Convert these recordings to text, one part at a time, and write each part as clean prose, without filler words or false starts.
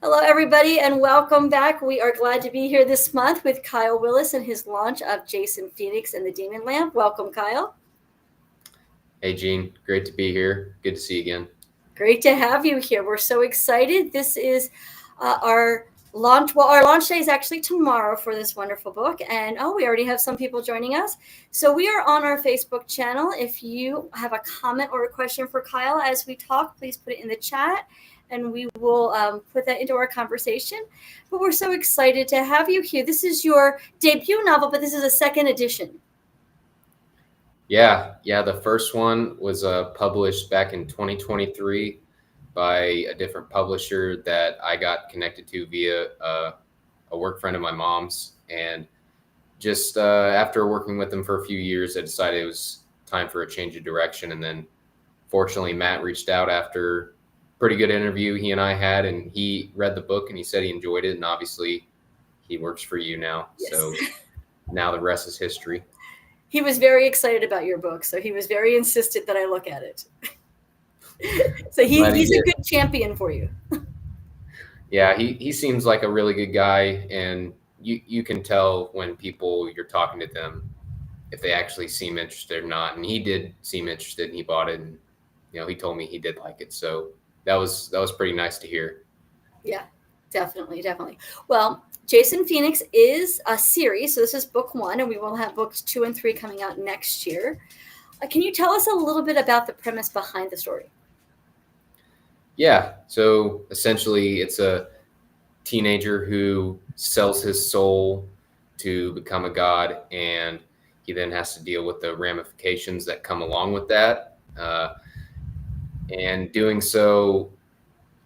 Hello, everybody, and welcome back. We are glad to be here this month with Kyle Willis and his launch of Jason Phoenix and the Demon Lamp. Welcome, Kyle. Hey, Gene. Great to be here. Good to see you again. Great to have you here. We're so excited. This is our launch. Well, our launch day is actually tomorrow for this wonderful book. And we already have some people joining us. So we are on our Facebook channel. If you have a comment or a question for Kyle as we talk, please put it in the chat and we will put that into our conversation. But we're so excited to have you here. This is your debut novel, but this is a second edition. Yeah. The first one was published back in 2023 by a different publisher that I got connected to via a work friend of my mom's. And just after working with them for a few years, I decided it was time for a change of direction. And then fortunately, Matt reached out after a pretty good interview he and I had, and he read the book and he said he enjoyed it. And obviously, he works for you now. Yes. So now the rest is history. He was very excited about your book, so he was very insistent that I look at it. So he's a good champion for you. Yeah, he seems like a really good guy, and you can tell when people you're talking to them if they actually seem interested or not. And he did seem interested, and he bought it, and he told me he did like it. So that was pretty nice to hear. Yeah, definitely. Well, Jason Phoenix is a series, so this is book 1, and we will have books 2 and 3 coming out next year. Can you tell us a little bit about the premise behind the story? Yeah, so essentially it's a teenager who sells his soul to become a god, and he then has to deal with the ramifications that come along with that. And doing so,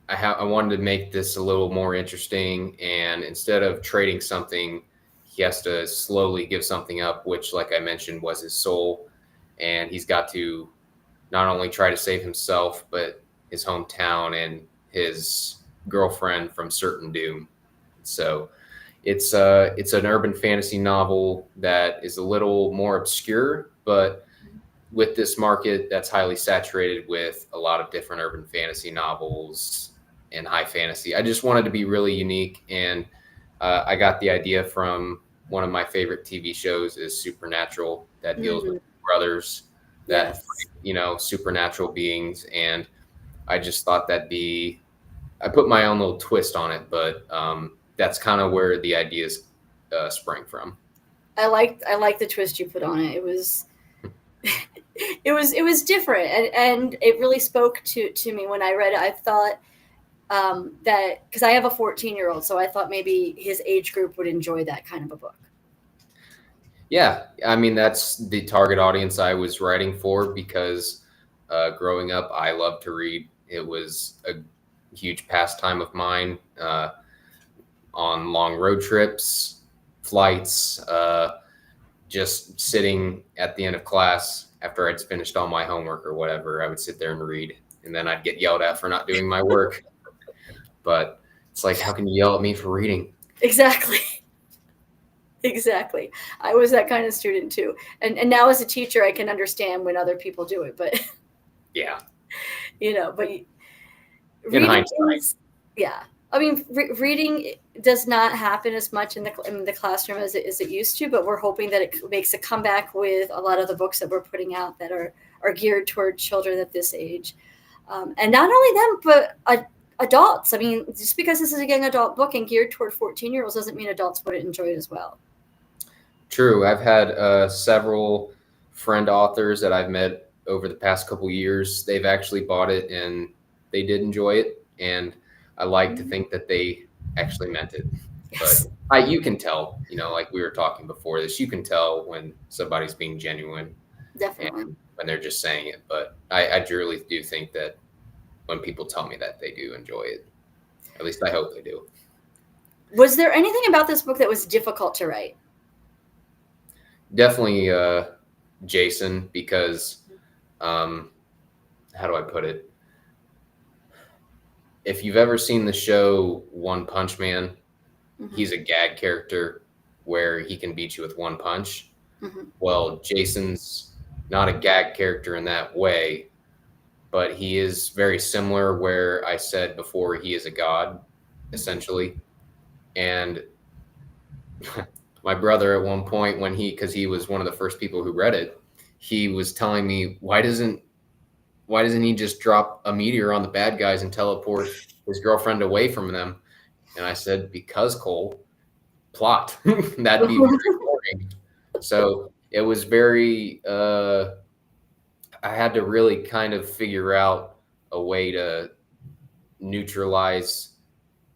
I wanted to make this a little more interesting, and instead of trading something, he has to slowly give something up, which, like I mentioned, was his soul. And he's got to not only try to save himself, but his hometown and his girlfriend from certain doom. So it's an urban fantasy novel that is a little more obscure, but with this market that's highly saturated with a lot of different urban fantasy novels and high fantasy, I just wanted to be really unique. And I got the idea from one of my favorite TV shows is Supernatural, that deals with brothers that supernatural beings. And I just thought I put my own little twist on it, but that's kind of where the ideas sprang from. I like the twist you put on it. It was it was different, and it really spoke to me when I read it. I thought that because I have a 14-year-old, so I thought maybe his age group would enjoy that kind of a book. Yeah, I mean, that's the target audience I was writing for, because growing up, I loved to read. It was a huge pastime of mine, on long road trips, flights, just sitting at the end of class after I'd finished all my homework or whatever. I would sit there and read, and then I'd get yelled at for not doing my work. But it's like, how can you yell at me for reading? Exactly. I was that kind of student too. And now as a teacher, I can understand when other people do it, but yeah, but in hindsight, yeah. I mean, reading does not happen as much in the classroom as it used to, but we're hoping that it makes a comeback with a lot of the books that we're putting out that are geared toward children at this age. And not only them, but adults. I mean, just because this is a young adult book and geared toward 14-year-olds doesn't mean adults wouldn't enjoy it as well. True. I've had several friend authors that I've met over the past couple years. They've actually bought it and they did enjoy it. And I like to think that they actually meant it. Yes. But you can tell, like we were talking before this, you can tell when somebody's being genuine. Definitely. And when they're just saying it. But I truly do think that when people tell me that, they do enjoy it. At least I hope they do. Was there anything about this book that was difficult to write? Definitely Jason, because how do I put it? If you've ever seen the show One Punch Man, he's a gag character where he can beat you with one punch. Well, Jason's not a gag character in that way, but he is very similar, where I said before he is a god. essentially. And my brother at one point, because he was one of the first people who read it, he was telling me, why doesn't he just drop a meteor on the bad guys and teleport his girlfriend away from them? And I said, because Cole, plot. That'd be very boring. So it was very, I had to really kind of figure out a way to neutralize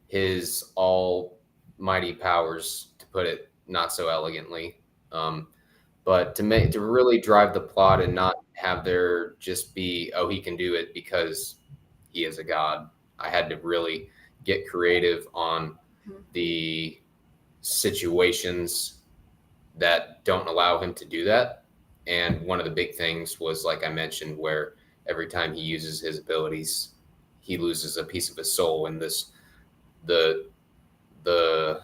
his almighty powers, to put it not so elegantly. But to really drive the plot and not have there just be, oh, he can do it because he is a god. I had to really get creative on the situations that don't allow him to do that. And one of the big things was, like I mentioned, where every time he uses his abilities, he loses a piece of his soul. And the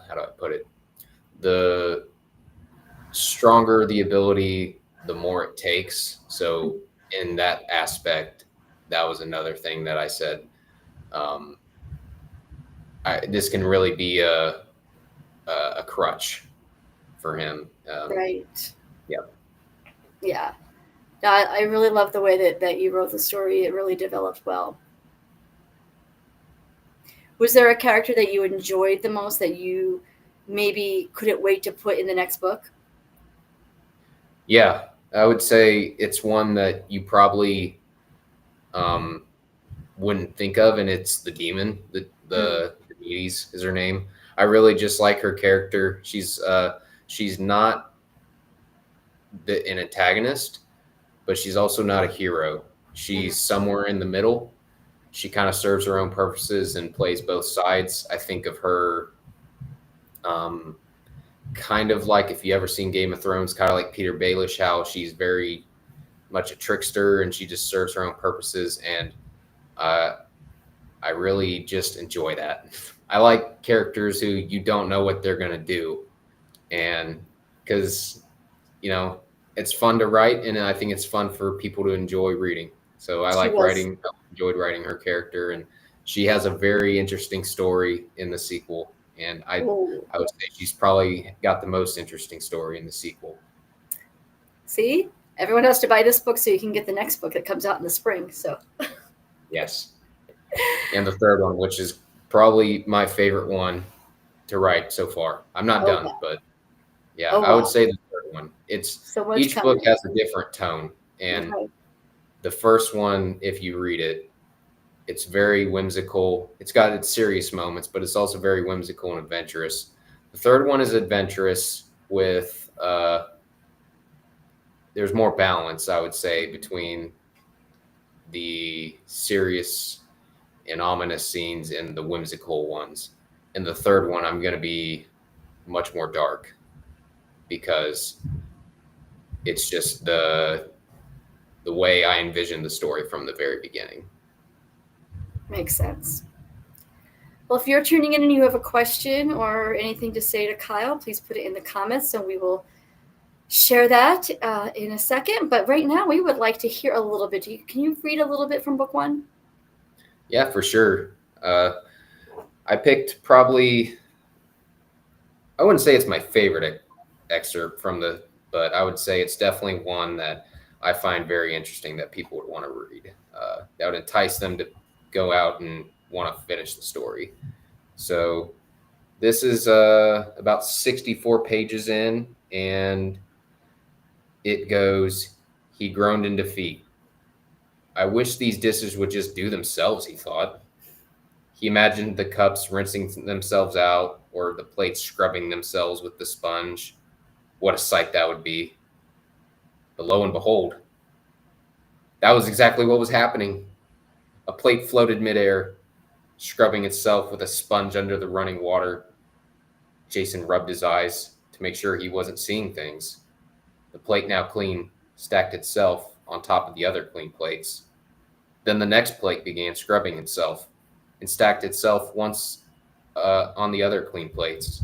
how do I put it? The stronger the ability, the more it takes. So in that aspect, that was another thing that I said. This can really be a crutch for him. Right. Yep. Yeah. I really love the way that you wrote the story. It really developed well. Was there a character that you enjoyed the most that you maybe couldn't wait to put in the next book? Yeah, I would say it's one that you probably wouldn't think of, and it's the demon. The Demedes is her name. I really just like her character. She's not an antagonist, but she's also not a hero. She's somewhere in the middle. She kind of serves her own purposes and plays both sides. I think of her kind of like, if you ever seen Game of Thrones, kind of like Peter Baelish, how she's very much a trickster and she just serves her own purposes. And I really just enjoy that. I like characters who you don't know what they're going to do. And because, it's fun to write, and I think it's fun for people to enjoy reading. So I enjoyed writing her character, and she has a very interesting story in the sequel. And I would say she's probably got the most interesting story in the sequel. See, everyone has to buy this book so you can get the next book that comes out in the spring. So yes. And the third one, which is probably my favorite one to write so far. I'm not done, but yeah, I would say the third one. It's each book has a different tone, and the first one, if you read it, it's very whimsical. It's got its serious moments, but it's also very whimsical and adventurous. The third one is adventurous with there's more balance, I would say, between the serious and ominous scenes and the whimsical ones. And the third one, I'm going to be much more dark because it's just the way I envisioned the story from the very beginning. Makes sense. Well, if you're tuning in and you have a question or anything to say to Kyle, please put it in the comments and we will share that in a second. But right now, we would like to hear a little bit. Can you read a little bit from book one? Yeah, for sure. I picked probably, I wouldn't say it's my favorite excerpt but I would say it's definitely one that I find very interesting that people would want to read. That would entice them to go out and want to finish the story. So this is about 64 pages in, and it goes, "He groaned in defeat. I wish these dishes would just do themselves," he thought. He imagined the cups rinsing themselves out or the plates scrubbing themselves with the sponge. What a sight that would be. But lo and behold, that was exactly what was happening. A plate floated midair, scrubbing itself with a sponge under the running water. Jason rubbed his eyes to make sure he wasn't seeing things. The plate, now clean, stacked itself on top of the other clean plates. Then the next plate began scrubbing itself and stacked itself once on the other clean plates.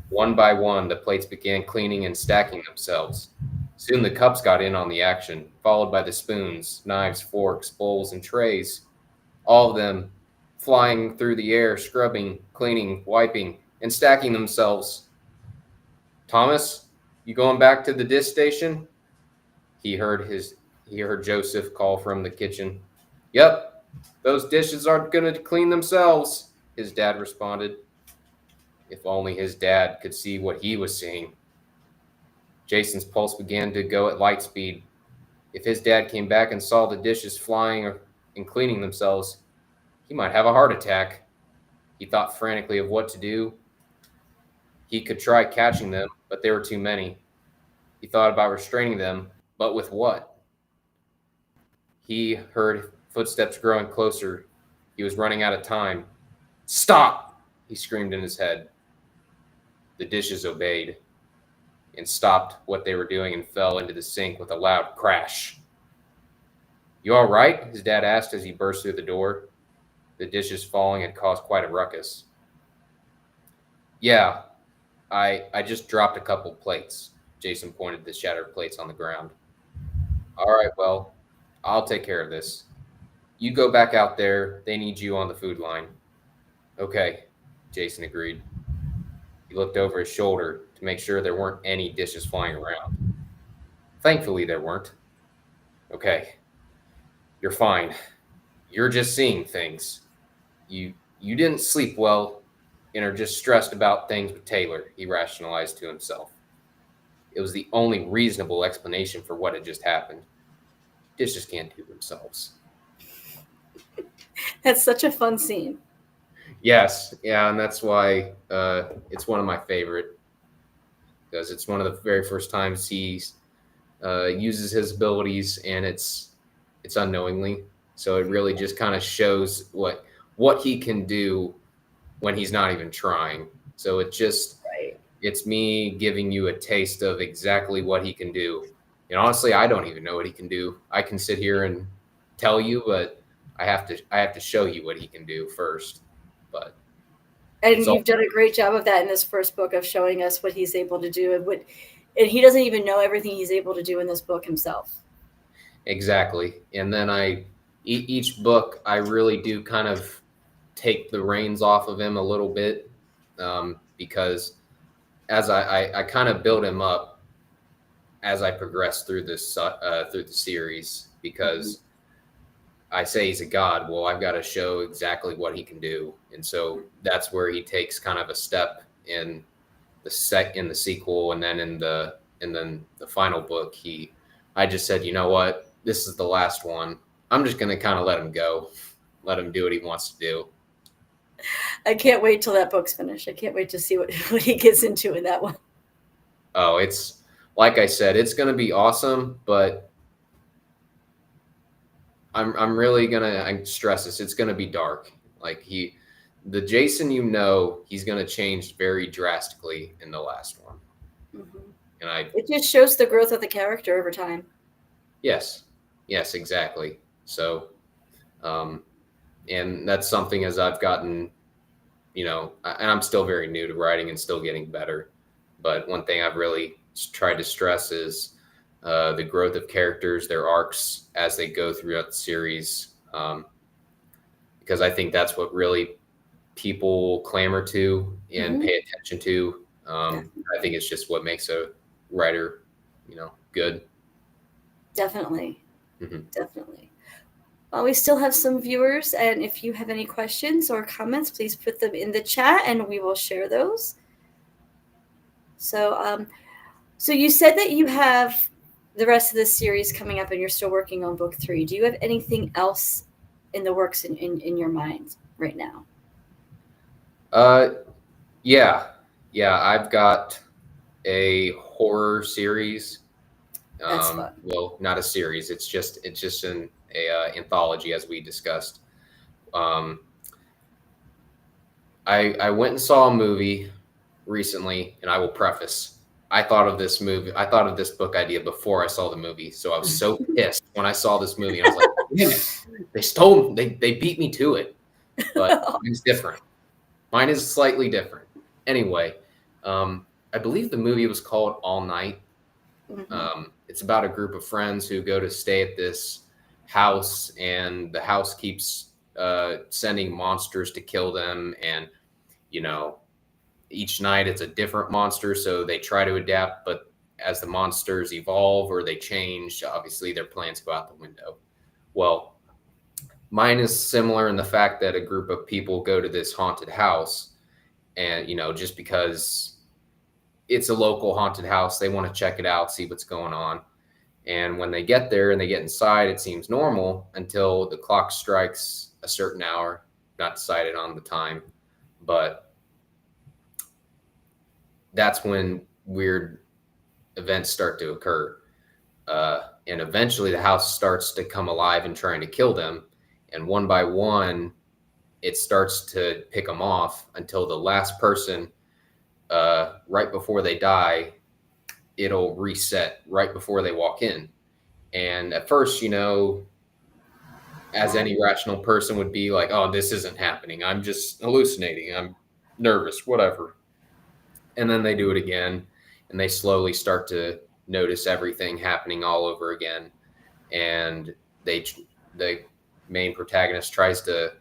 One by one, the plates began cleaning and stacking themselves. Soon the cups got in on the action, followed by the spoons, knives, forks, bowls, and trays. All of them flying through the air, scrubbing, cleaning, wiping, and stacking themselves. Thomas, you going back to the dish station? He heard Joseph call from the kitchen. Yep, those dishes aren't going to clean themselves, his dad responded. If only his dad could see what he was seeing. Jason's pulse began to go at light speed. If his dad came back and saw the dishes flying and cleaning themselves, he might have a heart attack. He thought frantically of what to do. He could try catching them, but there were too many. He thought about restraining them, but with what? He heard footsteps growing closer. He was running out of time. Stop! He screamed in his head. The dishes obeyed and stopped what they were doing and fell into the sink with a loud crash. You all right? His dad asked as he burst through the door. The dishes falling had caused quite a ruckus. Yeah, I just dropped a couple plates. Jason pointed to the shattered plates on the ground. All right, well, I'll take care of this. You go back out there. They need you on the food line. Okay, Jason agreed. He looked over his shoulder to make sure there weren't any dishes flying around. Thankfully, there weren't. Okay, you're fine. You're just seeing things. You didn't sleep well and are just stressed about things with Taylor, he rationalized to himself. It was the only reasonable explanation for what had just happened. Dishes can't do themselves. That's such a fun scene. Yes, yeah, and that's why it's one of my favorite, because it's one of the very first times he uses his abilities, and it's unknowingly. So it really just kind of shows what he can do when he's not even trying. So it's me giving you a taste of exactly what he can do. And honestly, I don't even know what he can do. I can sit here and tell you, but I have to show you what he can do first. But you've done a great job of that in this first book of showing us what he's able to do, and he doesn't even know everything he's able to do in this book himself. Exactly. And then each book, I really do kind of take the reins off of him a little bit, because as I kind of build him up as I progress through the series, because I say he's a god. Well, I've got to show exactly what he can do, and so that's where he takes kind of a step in the sequel, and then in the final book, I just said, you know what, this is the last one. I'm just going to kind of let him go, let him do what he wants to do. I can't wait till that book's finished. I can't wait to see what he gets into in that one. Oh, it's like I said, it's going to be awesome, but I'm really I stress this. It's going to be dark. Like the Jason, he's going to change very drastically in the last one. Mm-hmm. And it just shows the growth of the character over time. Yes, exactly. So, and that's something as I've gotten, and I'm still very new to writing and still getting better. But one thing I've really tried to stress is the growth of characters, their arcs as they go throughout the series, because I think that's what really people clamor to and pay attention to. I think it's just what makes a writer, good. Definitely. Mm-hmm. Definitely. Well, we still have some viewers, and if you have any questions or comments, please put them in the chat and we will share those. So, so you said that you have the rest of this series coming up and you're still working on book 3. Do you have anything else in the works in your mind right now? Yeah. I've got a horror series. That's fun. Well, not a series. It's just an anthology, as we discussed. I went and saw a movie recently, and I will preface, I thought of this book idea before I saw the movie. So I was so pissed when I saw this movie. I was like, damn it, they beat me to it. But it's different. Mine is slightly different. Anyway, I believe the movie was called All Night. It's about a group of friends who go to stay at this house, and the house keeps sending monsters to kill them, and you know, each night it's a different monster, so they try to adapt, but as the monsters evolve or they change, obviously their plans go out the window. Well, mine is similar in the fact that a group of people go to this haunted house, and just because it's a local haunted house, they want to check it out, see what's going on. And when they get there and they get inside, it seems normal until the clock strikes a certain hour, not decided on the time, but that's when weird events start to occur. And eventually the house starts to come alive and trying to kill them. And one by one, it starts to pick them off until the last person, right before they die, it'll reset right before they walk in. And at first, as any rational person would be like, oh, this isn't happening. I'm just hallucinating. I'm nervous, whatever. And then they do it again, and they slowly start to notice everything happening all over again. And the main protagonist tries to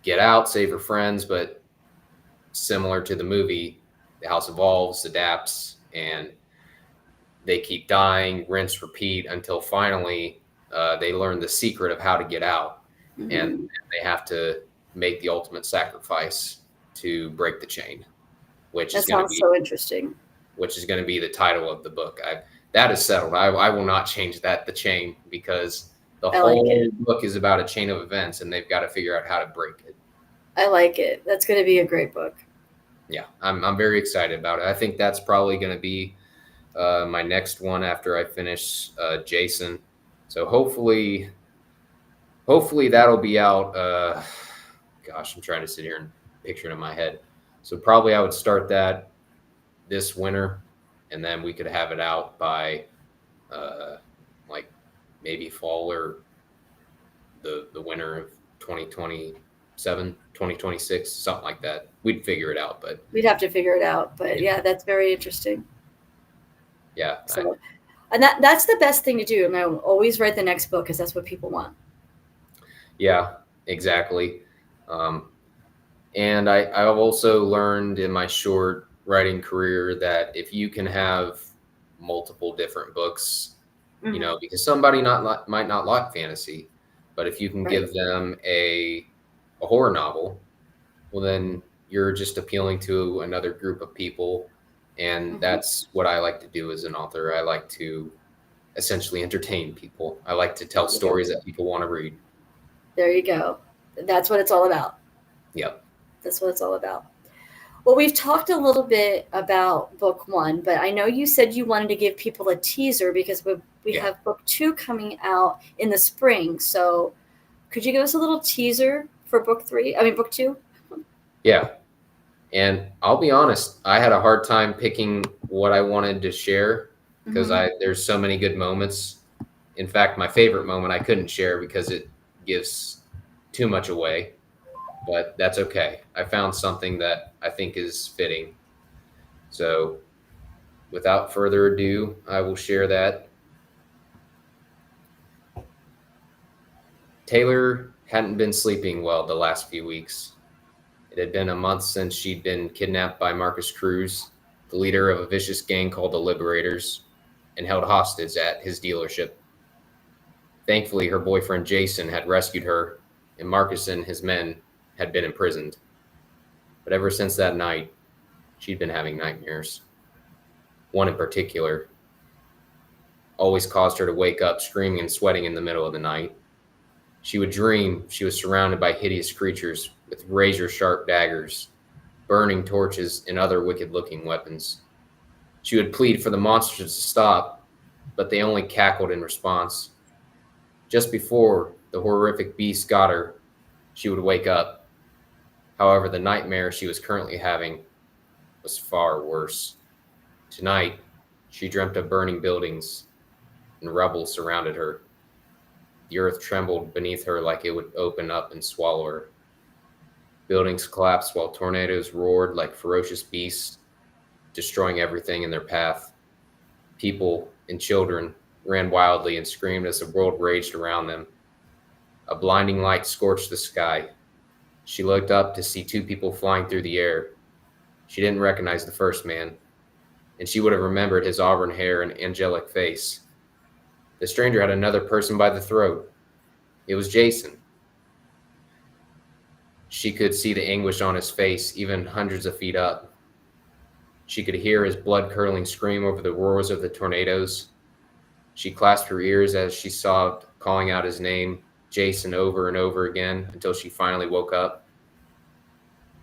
get out, save her friends, but similar to the movie, the house evolves, adapts, and they keep dying, rinse, repeat, until finally they learn the secret of how to get out. Mm-hmm. And they have to make the ultimate sacrifice to break the chain, which that sounds so interesting. Which is going to be the title of the book. That is settled. I will not change that, the chain, because the whole book is about a chain of events, and they've got to figure out how to break it. I like it. That's going to be a great book. Yeah, I'm very excited about it. I think that's probably going to be my next one after I finish Jason. So hopefully that'll be out. Gosh, I'm trying to sit here and picture it in my head. So probably I would start that this winter, and then we could have it out by like maybe fall or the winter of 2027, 2026, something like that. We'd figure it out, but we'd have to figure it out. But yeah, that's very interesting. Yeah. So, and that's the best thing to do. And I always write the next book because that's what people want. Yeah, exactly. And I've also learned in my short writing career that if you can have multiple different books, mm-hmm. Because somebody might not like fantasy, but if you can give them a horror novel, well, then you're just appealing to another group of people. And mm-hmm. that's what I like to do as an author. I like to essentially entertain people. I like to tell stories that people want to read. There you go. That's what it's all about. Yep. That's what it's all about. Well, we've talked a little bit about book one, but I know you said you wanted to give people a teaser because we have book two coming out in the spring. So could you give us a little teaser for book two? Yeah. And I'll be honest, I had a hard time picking what I wanted to share because mm-hmm. there's so many good moments. In fact, my favorite moment I couldn't share because it gives too much away, but that's okay. I found something that I think is fitting. So without further ado, I will share that. Taylor hadn't been sleeping well the last few weeks. It had been a month since she'd been kidnapped by Marcus Cruz, the leader of a vicious gang called the Liberators, and held hostage at his dealership. Thankfully, her boyfriend Jason had rescued her, and Marcus and his men had been imprisoned. But ever since that night, she'd been having nightmares. One in particular always caused her to wake up screaming and sweating in the middle of the night. She would dream she was surrounded by hideous creatures with razor-sharp daggers, burning torches, and other wicked-looking weapons. She would plead for the monsters to stop, but they only cackled in response. Just before the horrific beasts got her, she would wake up. However, the nightmare she was currently having was far worse. Tonight, she dreamt of burning buildings, and rubble surrounded her. The earth trembled beneath her like it would open up and swallow her. Buildings collapsed while tornadoes roared like ferocious beasts, destroying everything in their path. People and children ran wildly and screamed as the world raged around them. A blinding light scorched the sky, She looked up to see two people flying through the air. She didn't recognize the first man, and she would have remembered his auburn hair and angelic face. The stranger had another person by the throat. It was Jason. She could see the anguish on his face, even hundreds of feet up. She could hear his blood-curdling scream over the roars of the tornadoes. She clasped her ears as she sobbed, calling out his name, Jason, over and over again until she finally woke up.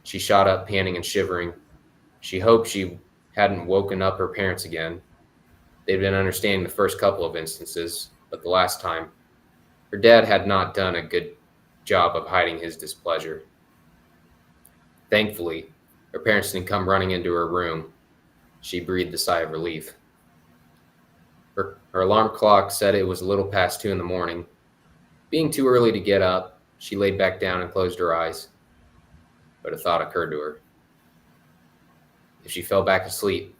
She shot up, panting and shivering. She hoped she hadn't woken up her parents again. They'd been understanding the first couple of instances, but the last time, her dad had not done a good job of hiding his displeasure. Thankfully, her parents didn't come running into her room. She breathed a sigh of relief. Her alarm clock said it was a little past 2 in the morning. Being too early to get up, she laid back down and closed her eyes. But a thought occurred to her. If she fell back asleep,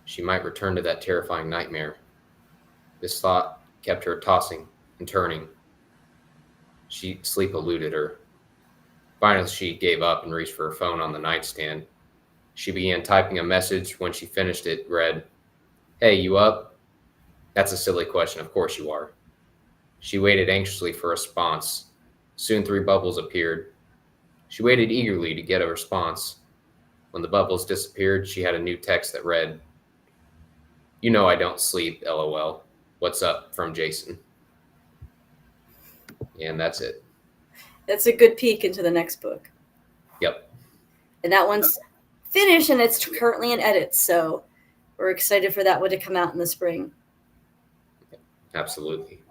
she might return to that terrifying nightmare. This thought kept her tossing and turning. Sleep eluded her. Finally, she gave up and reached for her phone on the nightstand. She began typing a message. When she finished, it read, "Hey, you up?" That's a silly question. Of course you are. She waited anxiously for a response. Soon 3 bubbles appeared. She waited eagerly to get a response. When the bubbles disappeared, she had a new text that read, "You know I don't sleep, LOL. What's up, from Jason." And that's it. That's a good peek into the next book. Yep. And that one's finished and it's currently in edits. So we're excited for that one to come out in the spring. Absolutely.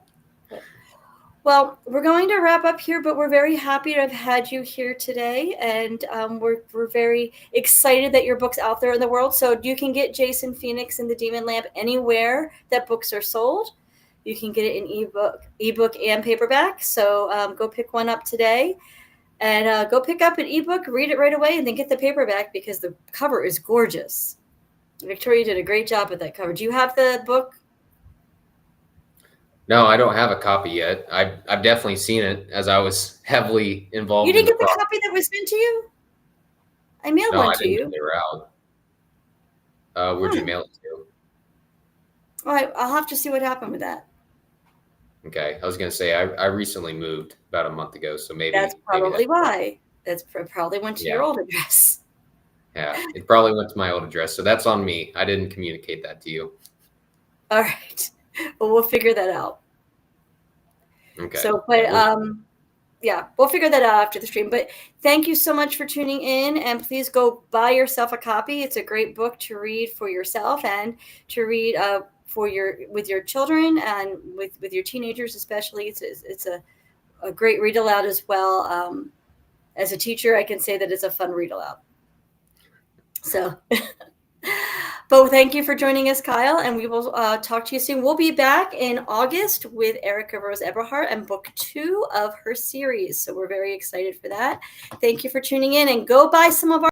Well, we're going to wrap up here, but we're very happy to have had you here today. And we're very excited that your book's out there in the world. So you can get Jason Phoenix and the Demon Lamp anywhere that books are sold. You can get it in ebook and paperback. So go pick one up today and go pick up an ebook, read it right away, and then get the paperback because the cover is gorgeous. Victoria did a great job with that cover. Do you have the book? No, I don't have a copy yet. I've definitely seen it as I was heavily involved. You didn't get the copy that was sent to you? I mailed one to you. They were out. Where'd you mail it to? Well, I'll have to see what happened with that. Okay, I was going to say I recently moved about a month ago, so maybe that's probably why. That's probably went to your old address. Yeah, it probably went to my old address, so that's on me. I didn't communicate that to you. All right. Well, we'll figure that out. Okay. So, but yeah, we'll figure that out after the stream. But thank you so much for tuning in, and please go buy yourself a copy. It's a great book to read for yourself and to read with your children and with your teenagers, especially. It's a great read aloud as well. As a teacher, I can say that it's a fun read aloud. So. But thank you for joining us, Kyle, and we will talk to you soon. We'll be back in August with Erica Rose Eberhardt and book 2 of her series. So we're very excited for that. Thank you for tuning in, and go buy some of our